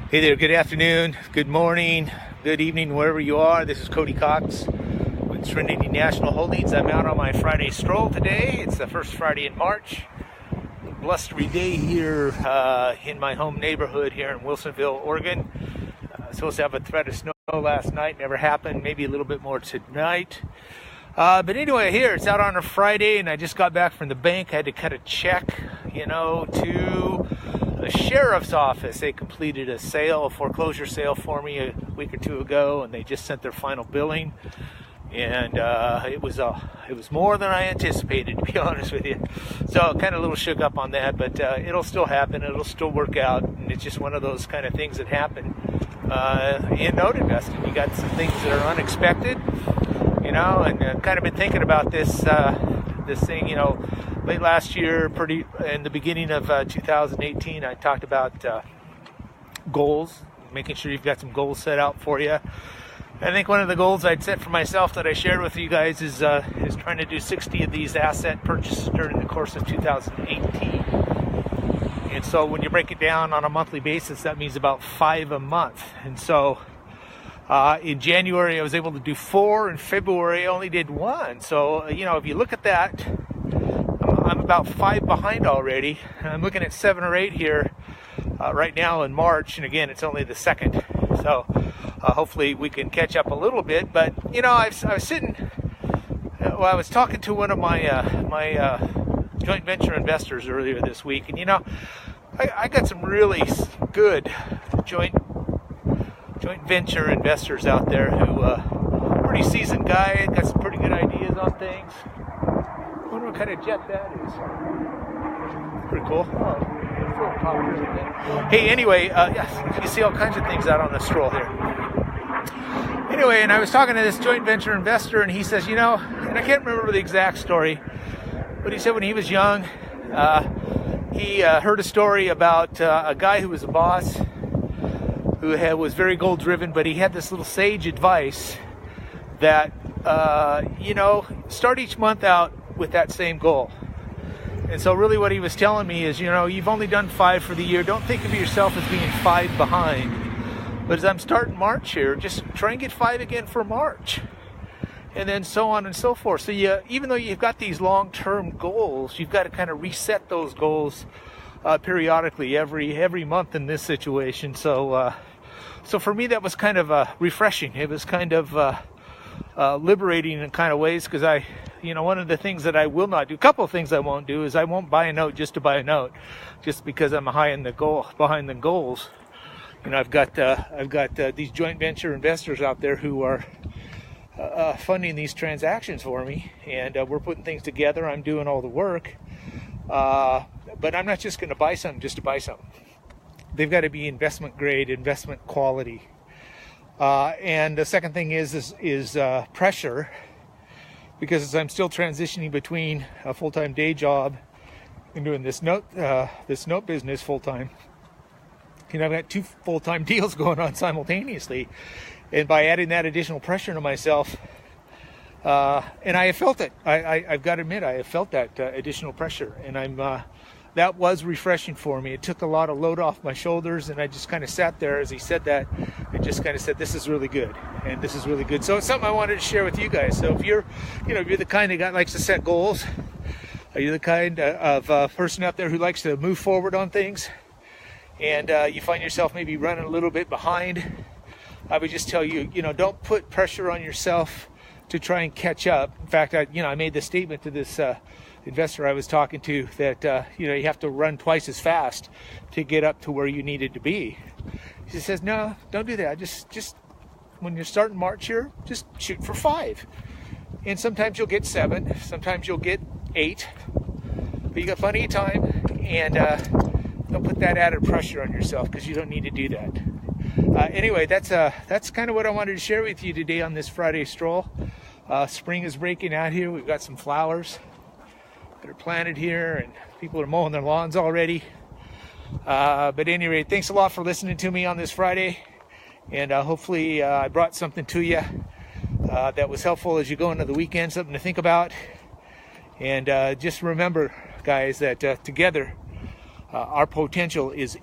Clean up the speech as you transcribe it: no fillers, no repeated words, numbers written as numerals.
Hey there, good afternoon, good morning, good evening, wherever you are. This is Cody Cox with Trinity National Holdings. I'm out on my Friday stroll today. It's the first Friday in March. Blustery day here in my home neighborhood here in Wilsonville, Oregon. Supposed to have a threat of snow last night, never happened, maybe a little bit more tonight. But anyway, here, it's out on a Friday and I just got back from the bank. I had to cut a check, to the sheriff's office. They completed a foreclosure sale for me a week or two ago, and they just sent their final billing. And it was more than I anticipated, to be honest with you. So kind of a little shook up on that, but it'll still happen. It'll still work out, and it's just one of those kind of things that happen in note investing. You got some things that are unexpected, and kind of been thinking about this thing, late last year, in the beginning of 2018, I talked about goals, making sure you've got some goals set out for you. I think one of the goals I'd set for myself that I shared with you guys is trying to do 60 of these asset purchases during the course of 2018. And so when you break it down on a monthly basis, that means about 5 a month. And so in January, I was able to do 4. In February, I only did 1. So, if you look at that, I'm about 5 behind already. And I'm looking at 7 or 8 here right now in March. And again, it's only the 2nd. So hopefully we can catch up a little bit. But, I was talking to one of my joint venture investors earlier this week. And, I got some really good joint venture investors out there who pretty seasoned guy, got some pretty good ideas on things. I wonder what kind of jet that is. Pretty cool. Hey, anyway, you see all kinds of things out on the stroll here. Anyway, and I was talking to this joint venture investor, and he says, and I can't remember the exact story, but he said when he was young, he heard a story about a guy who was a boss who was very goal driven, but he had this little sage advice that, start each month out with that same goal. And so really what he was telling me is, you've only done 5 for the year. Don't think of yourself as being 5 behind. But as I'm starting March here, just try and get 5 again for March. And then so on and so forth. So even though you've got these long-term goals, you've got to kind of reset those goals periodically every month in this situation. So for me, that was kind of refreshing. It was kind of liberating in kind of ways, because one of the things that I will not do, a couple of things I won't do, is I won't buy a note just to buy a note, just because I'm behind the goals. I've got these joint venture investors out there who are funding these transactions for me, and we're putting things together. I'm doing all the work, but I'm not just going to buy something just to buy something. They've got to be investment grade, investment quality. And the second thing is pressure, because as I'm still transitioning between a full-time day job and doing this note business full-time, I've got 2 full-time deals going on simultaneously. And by adding that additional pressure to myself, and I have felt it. I've got to admit, I have felt that additional pressure, and that was refreshing for me. It took a lot of load off my shoulders, and I just kind of sat there as he said that, and just kind of said, "This is really good," and this is really good. So it's something I wanted to share with you guys. So if you're the kind of guy that likes to set goals, are you the kind of person out there who likes to move forward on things, and you find yourself maybe running a little bit behind, I would just tell you, don't put pressure on yourself to try and catch up. In fact, I made this statement to this investor I was talking to that, you have to run twice as fast to get up to where you needed to be. He says, no, don't do that. Just when you're starting March here, just shoot for 5. And sometimes you'll get 7, sometimes you'll get 8, but you got plenty of time, and don't put that added pressure on yourself, because you don't need to do that. Anyway, that's kind of what I wanted to share with you today on this Friday stroll. Spring is breaking out here. We've got some flowers that are planted here, and people are mowing their lawns already. But at any rate, thanks a lot for listening to me on this Friday, and hopefully I brought something to you that was helpful as you go into the weekend, something to think about. And just remember, guys, that together our potential is